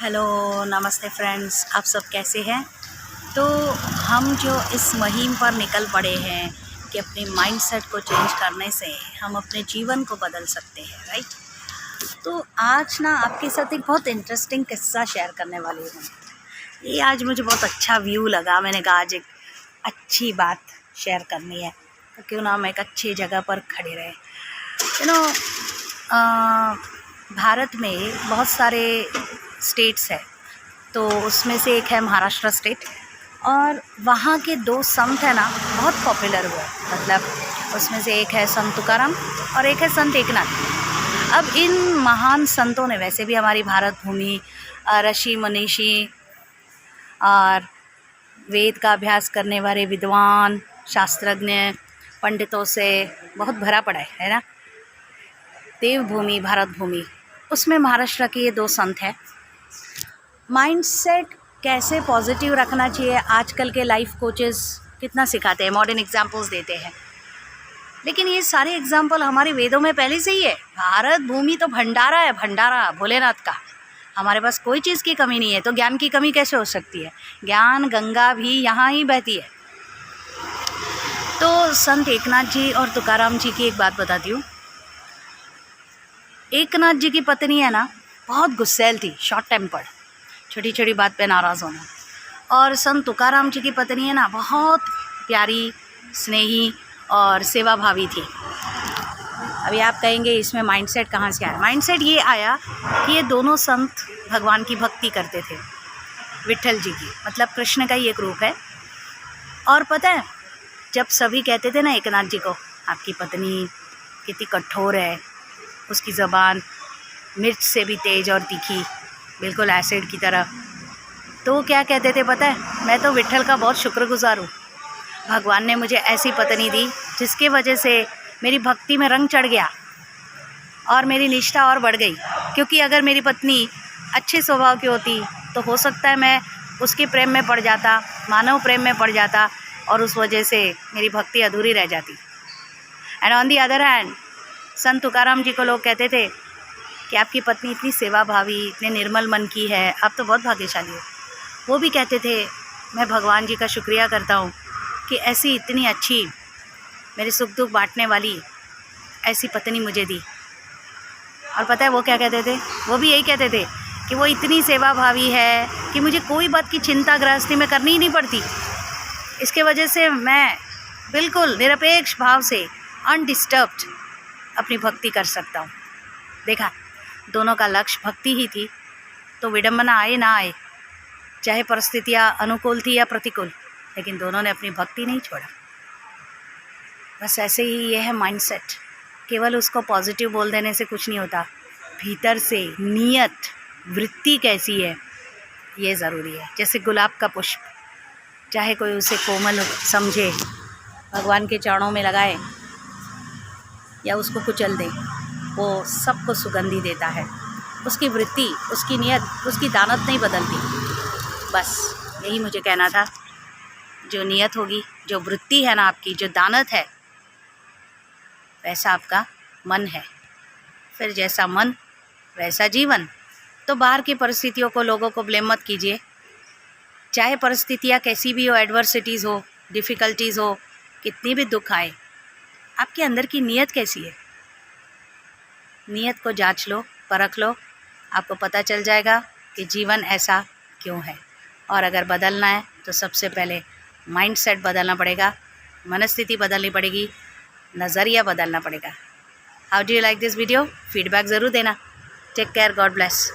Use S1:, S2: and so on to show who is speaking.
S1: Hello नमस्ते friends, आप सब कैसे हैं। तो हम जो इस मुहिम पर निकल पड़े हैं कि अपने माइंडसेट को चेंज करने से हम अपने जीवन को बदल सकते हैं, राइट। तो आज ना आपके साथ एक बहुत इंटरेस्टिंग किस्सा शेयर करने वाली हूँ। ये आज मुझे बहुत अच्छा व्यू लगा, मैंने कहा आज एक अच्छी बात शेयर करनी है, तो क्यों ना हम एक अच्छी जगह पर खड़े रहें। भारत में बहुत सारे स्टेट्स है, तो उसमें से एक है महाराष्ट्र स्टेट, और वहाँ के दो संत है ना बहुत पॉपुलर हुए। मतलब उसमें से एक है संत तुकाराम और एक है संत एकनाथ। अब इन महान संतों ने, वैसे भी हमारी भारत भूमि ऋषि मनीषी और वेद का अभ्यास करने वाले विद्वान शास्त्रज्ञ पंडितों से बहुत भरा पड़ा है ना। देवभूमि भारत भूमि, उसमें महाराष्ट्र के ये दो संत हैं। माइंडसेट कैसे पॉजिटिव रखना चाहिए आजकल के लाइफ कोचेस कितना सिखाते हैं, मॉडर्न एग्जाम्पल्स देते हैं, लेकिन ये सारे एग्जाम्पल हमारे वेदों में पहले से ही है। भारत भूमि तो भंडारा है, भंडारा भोलेनाथ का। हमारे पास कोई चीज़ की कमी नहीं है, तो ज्ञान की कमी कैसे हो सकती है। ज्ञान गंगा भी यहाँ ही बहती है। तो संत एकनाथ जी और तुकाराम जी की एक बात बताती हूँ। एकनाथ जी की पत्नी है ना बहुत गुस्सैल थी, शॉर्ट टेम्पर्ड, छोटी छोटी बात पे नाराज़ होना। और संत तुकाराम जी की पत्नी है ना बहुत प्यारी, स्नेही और सेवाभावी थी। अभी आप कहेंगे इसमें माइंडसेट कहाँ से आया। माइंडसेट ये आया कि ये दोनों संत भगवान की भक्ति करते थे, विट्ठल जी की, मतलब कृष्ण का ही एक रूप है। और पता है, जब सभी कहते थे ना एकनाथ जी को, आपकी पत्नी कितनी कठोर है, उसकी ज़बान मिर्च से भी तेज़ और तीखी, बिल्कुल एसिड की तरह, तो वो क्या कहते थे पता है, मैं तो विट्ठल का बहुत शुक्रगुजार हूँ, भगवान ने मुझे ऐसी पत्नी दी जिसके वजह से मेरी भक्ति में रंग चढ़ गया और मेरी निष्ठा और बढ़ गई। क्योंकि अगर मेरी पत्नी अच्छे स्वभाव की होती तो हो सकता है मैं उसके प्रेम में पड़ जाता, मानव प्रेम में पड़ जाता, और उस वजह से मेरी भक्ति अधूरी रह जाती। And on the other hand, संत तुकाराम जी को लोग कहते थे कि आपकी पत्नी इतनी सेवाभावी, इतने निर्मल मन की है, आप तो बहुत भाग्यशाली हो। वो भी कहते थे मैं भगवान जी का शुक्रिया करता हूँ कि ऐसी इतनी अच्छी, मेरे सुख दुख बांटने वाली ऐसी पत्नी मुझे दी। और पता है वो क्या कहते थे, वो भी यही कहते थे कि वो इतनी सेवाभावी है कि मुझे कोई बात की चिंता गृहस्थी में करनी ही नहीं पड़ती। इसके वजह से मैं बिल्कुल निरपेक्ष भाव से अनडिस्टर्ब्ड अपनी भक्ति कर सकता हूँ। देखा, दोनों का लक्ष्य भक्ति ही थी, तो विडंबना आए ना आए, चाहे परिस्थितियाँ अनुकूल थी या प्रतिकूल, लेकिन दोनों ने अपनी भक्ति नहीं छोड़ा। बस ऐसे ही ये है माइंडसेट। केवल उसको पॉजिटिव बोल देने से कुछ नहीं होता, भीतर से नियत वृत्ति कैसी है ये ज़रूरी है। जैसे गुलाब का पुष्प, चाहे कोई उसे कोमल समझे, भगवान के चरणों में लगाए या उसको कुचल दे, वो सबको सुगंधि देता है। उसकी वृत्ति, उसकी नियत, उसकी दानत नहीं बदलती। बस यही मुझे कहना था। जो नियत होगी, जो वृत्ति है ना आपकी, जो दानत है, वैसा आपका मन है, फिर जैसा मन वैसा जीवन। तो बाहर की परिस्थितियों को, लोगों को ब्लेम मत कीजिए। चाहे परिस्थितियाँ कैसी भी हो, एडवर्सिटीज़ हो, डिफ़िकल्टीज़ हो, कितनी भी दुख आए, आपके अंदर की नीयत कैसी है, नीयत को जांच लो, परख लो, आपको पता चल जाएगा कि जीवन ऐसा क्यों है। और अगर बदलना है तो सबसे पहले माइंडसेट बदलना पड़ेगा, मनस्थिति बदलनी पड़ेगी, नज़रिया बदलना पड़ेगा। How do you like this video? Feedback ज़रूर देना। Take care, God bless.